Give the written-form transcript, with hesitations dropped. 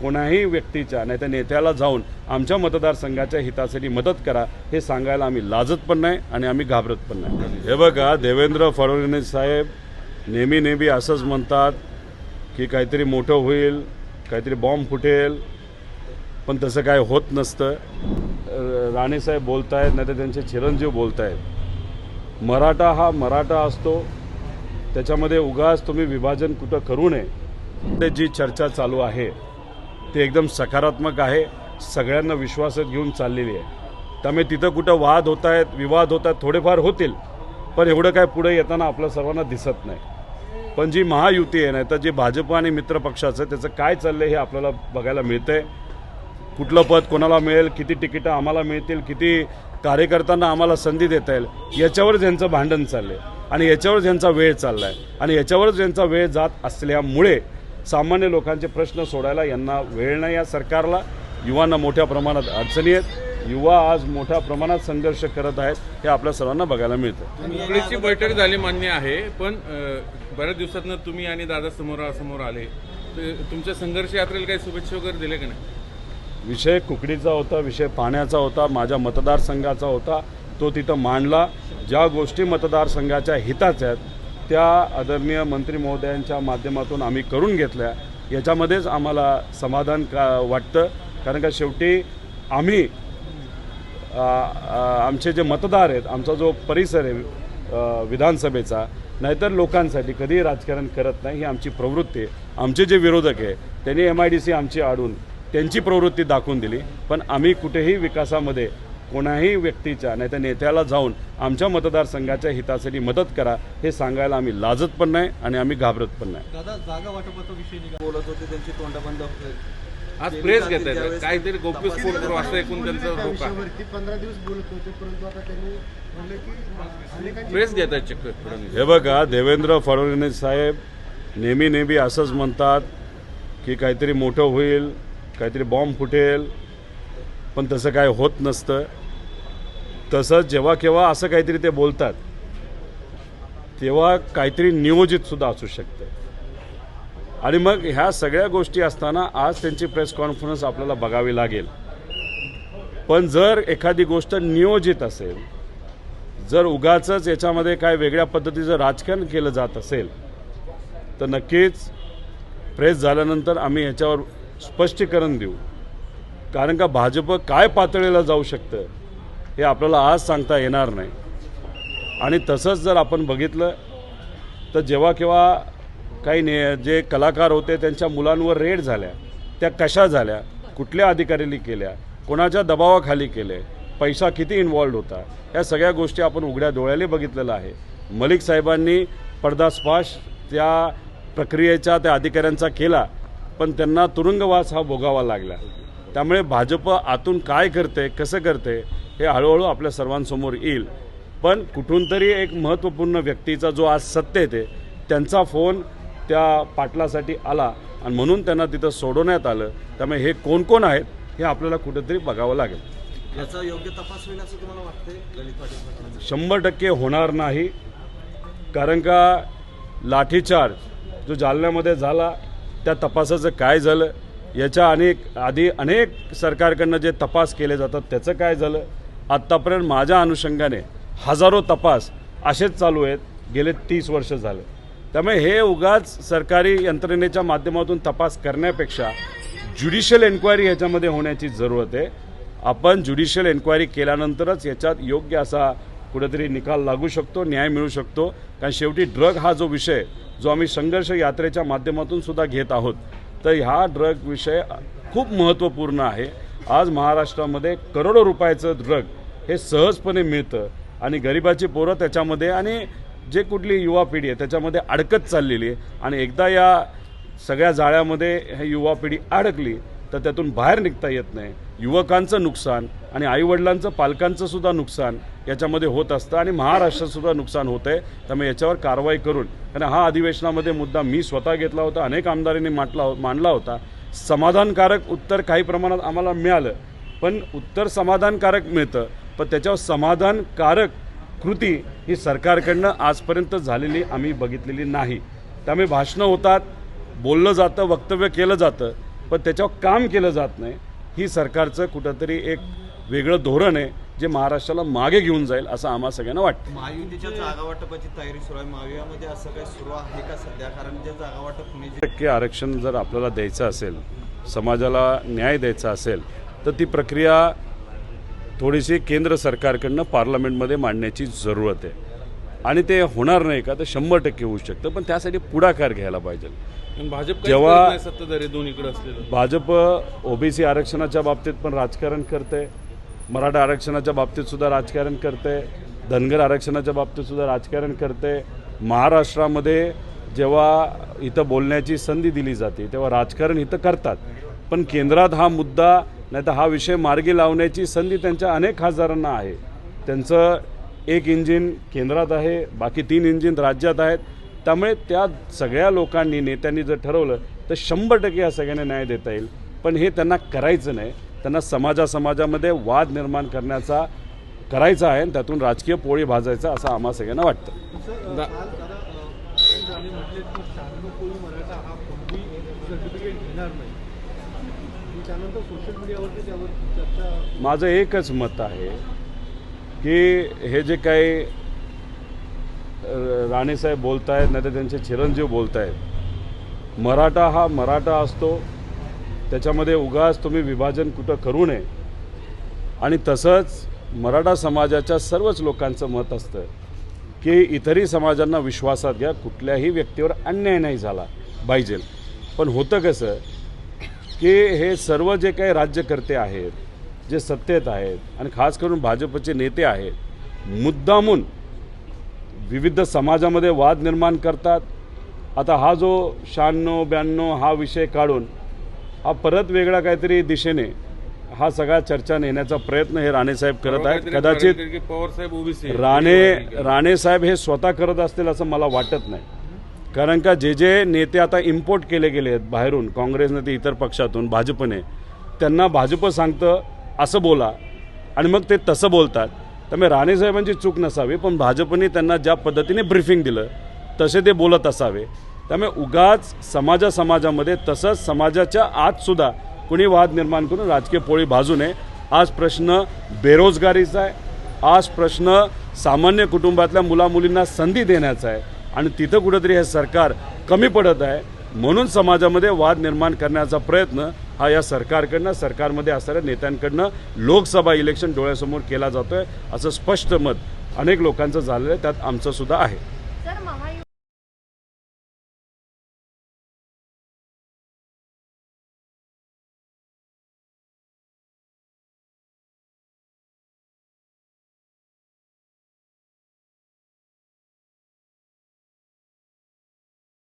कोणाही व्यक्तीच्या नाही तर नेत्याला जाऊन आमच्या मतदारसंघाच्या हितासाठी मदत करा हे सांगायला आम्ही लाजत पण नाही आणि आम्ही घाबरत पण नाही। हे बघा, देवेंद्र फडणवीस साहेब नेहमी असंच म्हणतात की काहीतरी मोठं होईल, काहीतरी बॉम्ब फुटेल, पण तसं काय होत नसतं। राणेसाहेब बोलत आहेत नाही तर त्यांचे चिरंजीव बोलत आहेत, मराठा हा मराठा असतो, त्याच्यामध्ये उगाच तुम्ही विभाजन कुठं करू नये। जी चर्चा चालू आहे ते एकदम सकारात्मक आहे, सगळ्यांना विश्वासात घेऊन चाललेली आहे। त्यामुळे तिथं कुठं वाद होत आहेत, विवाद होत आहेत, थोडेफार होतील, पण एवढं काय पुढे येताना आपल्या सर्वांना दिसत नाही। पण जी महायुती आहे नाही तर जे भाजप आणि मित्रपक्षाचं त्याचं काय चाललं हे आपल्याला बघायला मिळतंय। कुठलं पद कोणाला मिळेल, किती तिकीटं आम्हाला मिळतील, किती कार्यकर्त्यांना आम्हाला संधी देता येईल, याच्यावर ज्यांचं भांडण चाललं आहे आणि याच्यावर ज्यांचा वेळ चालला आहे आणि याच्यावर ज्यांचा वेळ जात असल्यामुळे सामान्य लोकांचे प्रश्न सोडायला यांना वेळ नाही। या सरकारला युवांना मोठ्या प्रमाणात अडचणी आहेत, युवा आज मोठ्या प्रमाणात संघर्ष करत आहेत, हे आपल्या सर्वांना बघायला मिळतं। कुकडीची बैठक झाली मान्य आहे, पण बऱ्याच दिवसातनं तुम्ही आणि दादा समोर आले, तर तुमच्या संघर्ष यात्रेला काही शुभेच्छा वगैरे दिले का नाही? विषय कुकडीचा होता, विषय पाण्याचा होता, माझ्या मतदारसंघाचा होता, तो तिथं मांडला। ज्या गोष्टी मतदारसंघाच्या हिताच्या आहेत त्या आदरणीय मंत्री महोदयांच्या माध्यमातून आम्ही करून घेतल्या, याच्यामध्येच आम्हाला समाधान वाटतं। कारण का शेवटी आम्ही आमचे जे मतदार आहेत, आमचा जो परिसर आहे विधानसभेचा, नाहीतर लोकांसाठी कधीही राजकारण करत नाही, ही आमची प्रवृत्ती आहे। आमचे जे विरोधक आहे त्यांनी MIDC आमची आडून त्यांची प्रवृत्ती दाखवून दिली, पण आम्ही कुठेही विकासामध्ये कोणाही व्यक्तीच्या नाही तर नेत्याला जाऊन आमच्या मतदारसंघाच्या हितासाठी मदत करा हे सांगायला आम्ही लाजत पण नाही आणि आम्ही घाबरत पण नाही। दादा, जागा वाटपाचा विषय बोलत होते, त्यांची तोंडबंद आज प्रेस घेत आहेत, काहीतरी गौप्यस्फोट करू असं ऐकून त्यांचं धोका। 15 दिवस बोलत होते, परंतु आता त्यांनी म्हणले की प्रेस घेत आहेत चक्क फडणवीस। हे बघा, देवेंद्र फडणवीस साहेब नेहमी असंच म्हणतात की काहीतरी मोठं होईल, काहीतरी बॉम्ब फुटेल, पण तसं काय होत नसतं। तसंच जेव्हा केव्हा असं काहीतरी ते बोलतात तेव्हा काहीतरी नियोजितसुद्धा असू शकतं, आणि मग ह्या सगळ्या गोष्टी असताना आज त्यांची प्रेस कॉन्फरन्स आपल्याला बघावी लागेल। पण जर एखादी गोष्ट नियोजित असेल, जर उगाचच याच्यामध्ये काय वेगळ्या पद्धतीचं राजकारण केलं जात असेल, तर नक्कीच प्रेस झाल्यानंतर आम्ही ह्याच्यावर स्पष्टीकरण देऊ। कारण का भाजप काय पातळीला जाऊ शकतं हे आपल्याला आज सांगता येणार नाही। आणि तसंच जर आपण बघितलं तर जेव्हा केव्हा काही जे कलाकार होते त्यांच्या मुलांवर रेड झाल्या, त्या कशा झाल्या, कुठल्या अधिकाऱ्यांनी केल्या, कोणाच्या दबावाखाली केले, पैसा किती इन्व्हॉल्ड होता, या सगळ्या गोष्टी आपण उघड्या डोळ्याने बघितलेलं आहे। मलिक साहेबांनी पर्दास्पाश त्या प्रक्रियेचा त्या अधिकाऱ्यांचा केला, पण त्यांना तुरुंगवास हा भोगावा लागला। त्यामुळे भाजप आतून काय करते, कसं करते हे हळूहळू आपल्या सर्वांसमोर येईल। पण कुठून तरी एक महत्त्वपूर्ण व्यक्तीचा जो आज सत्तेत आहे त्यांचा फोन त्या पाटलासाठी आला आणि म्हणून त्यांना तिथं सोडवण्यात आलं। त्यामुळे हे कोण आहेत हे आपल्याला कुठेतरी बघावं लागेल। याचा योग्य तपास होईल असं तुम्हाला वाटतंय? ललित पाटील 100% होणार नाही, कारण का लाठीचार्ज जो जालन्यामध्ये झाला त्या तपासाचं काय झालं, याच्या आधी अनेक सरकारकडनं जे तपास केले जातात त्याचं काय झालं, आत्तापर्यंत माझ्या अनुषंगाने हजारो तपास असेच चालू आहेत, गेले 30 वर्ष झाले। त्यामुळे हे उगाच सरकारी यंत्रणेच्या माध्यमातून तपास करण्यापेक्षा ज्युडिशियल एन्क्वायरी ह्याच्यामध्ये होण्याची जरूरत आहे। आपण ज्युडिशियल एन्क्वायरी केल्यानंतरच याच्यात योग्य असा कुठेतरी निकाल लागू शकतो, न्याय मिळू शकतो। कारण शेवटी ड्रग हा जो विषय जो आम्ही संघर्ष यात्रेच्या माध्यमातून सुद्धा घेत आहोत, तर ह्या ड्रग विषय खूप महत्त्वपूर्ण आहे। आज महाराष्ट्रामध्ये करोडो रुपयाचं ड्रग हे सहजपणे मिळतं आणि गरिबाची पोरं त्याच्यामध्ये आणि जे कुठली युवा पिढी आहे त्याच्यामध्ये अडकत चाललेली आहे। आणि एकदा या सगळ्या जाळ्यामध्ये ही युवा पिढी अडकली तर त्यातून बाहेर निघता येत नाही। युवकांचं नुकसान आणि आईवडिलांचं पालकांचं सुद्धा नुकसान याच्यामध्ये होत असतं आणि महाराष्ट्रातसुद्धा नुकसान होतं आहे। त्यामुळे याच्यावर कारवाई करून, कारण हा अधिवेशनामध्ये मुद्दा मी स्वतः घेतला होता, अनेक आमदारांनी मांडला होता, समाधानकारक उत्तर काही प्रमाणात आम्हाला मिळालं, पण उत्तर समाधानकारक मिळतं, पण त्याच्यावर समाधानकारक कृती ही सरकारकडनं आजपर्यंत झालेली आम्ही बघितलेली नाही। त्यामुळे भाषणं होतात, बोललं जातं, वक्तव्य केलं जातं, पण त्याच्यावर काम केलं जात नाही. ही सरकारचं कुठंतरी एक वेगळं धोरण आहे जे महाराष्ट्राला मागे घेऊन जाईल असं आम्हा सगळ्यांना वाटतं. महायुतीच्या जागा वाटपाची तयारी सुरू आहे. महायुतीमध्ये असं काही सुरू आहे का सध्या? कारण जे जागा वाटप होणे टक्के आरक्षण जर आपल्याला द्यायचं असेल, समाजाला न्याय द्यायचा असेल, तर ती प्रक्रिया थोडीशी केंद्र सरकारकडनं पार्लमेंटमध्ये मांडण्याची जरूरत आहे. आणि ते होणार नाही का तर 100% होऊ शकतं, पण त्यासाठी पुढाकार घ्यायला पाहिजे. पण भाजप काही जेव्हा- करत नाही, सत्ताधारी दोन्हीकडे असलेलं. भाजप ओबीसी आरक्षणाच्या बाबतीत पण राजकारण करते, मराठा आरक्षणाच्या बाबतीत सुद्धा राजकारण करते, धनगर आरक्षणाच्या बाबतीत सुद्धा राजकारण करते. महाराष्ट्रामध्ये जेव्हा इथं बोलण्याची संधी दिली जाते तेव्हा राजकारण इथं करतात, पण केंद्रात हा मुद्दा नाही तर हा विषय मार्गी लावण्याची संधी त्यांच्या अनेक खासदारांना आहे. त्यांचं एक इंजिन केंद्रात आहे, बाकी 3 इंजिन राज्यात आहेत. त्यामुळे त्या सगळ्या लोकांनी, नेत्यांनी जर ठरवलं तर 100% या सगळ्यांना न्याय देता येईल. पण हे त्यांना करायचं नाही. त्यांना समाजामध्ये वाद निर्माण करायचा आहे आणि त्यातून राजकीय पोळी भाजायचा असं आम्हा सगळ्यांना वाटतं. त्यानंतर सोशल मीडियावरती त्यावर चर्चा. माझं एकच मत आहे की हे जे काही राणेसाहेब बोलत आहेत नाही तर त्यांचे चिरंजीव बोलत आहेत, मराठा हा मराठा असतो, त्याच्यामध्ये उगाच तुम्ही विभाजन कुठं करू नये. आणि तसंच मराठा समाजाच्या सर्वच लोकांचं मत असतं की इतरही समाजांना विश्वासात घ्या, कुठल्याही व्यक्तीवर अन्याय नाही झाला पाहिजे. पण होतं कसं की हे सर्व जे काही राज्यकर्ते आहेत, जे सत्तेत आहेत आणि खास करून भाजपचे नेते आहेत, मुद्दामून विविध समाजामध्ये वाद निर्माण करतात. आता हा जो 96-92 हा विषय काढून हा परत वेगळा काहीतरी दिशेने हा सगळा चर्चा नेण्याचा प्रयत्न हे राणेसाहेब करत आहेत. कदाचित पवार साहेब ओबीसी राणेसाहेब हे स्वतः करत असतील असं मला वाटत नाही. कारण का जे नेते आता इम्पोर्ट केले गेले आहेत बाहेरून, काँग्रेसने ते इतर पक्षातून, भाजपने, त्यांना भाजप सांगतं असं बोला आणि मग ते तसं बोलतात. त्यामुळे राणेसाहेबांची चूक नसावी, पण भाजपने त्यांना ज्या पद्धतीने ब्रीफिंग दिलं तसे ते बोलत असावे. त्यामुळे उगाच समाजामध्ये तसंच समाजाच्या आतसुद्धा कुणी वाद निर्माण करून राजकीय पोळी भाजू नये. आज प्रश्न बेरोजगारीचा आहे, आज प्रश्न सामान्य कुटुंबातल्या मुलामुलींना संधी देण्याचा आहे आणि तिथं कुठंतरी हे सरकार कमी पडत आहे. म्हणून समाजामध्ये वाद निर्माण करण्याचा प्रयत्न हा या सरकारमध्ये असणाऱ्या नेत्यांकडनं लोकसभा इलेक्शन डोळ्यासमोर केला जातोय असं स्पष्ट मत अनेक लोकांचं झालेलं आहे, त्यात आमचं सुद्धा आहे.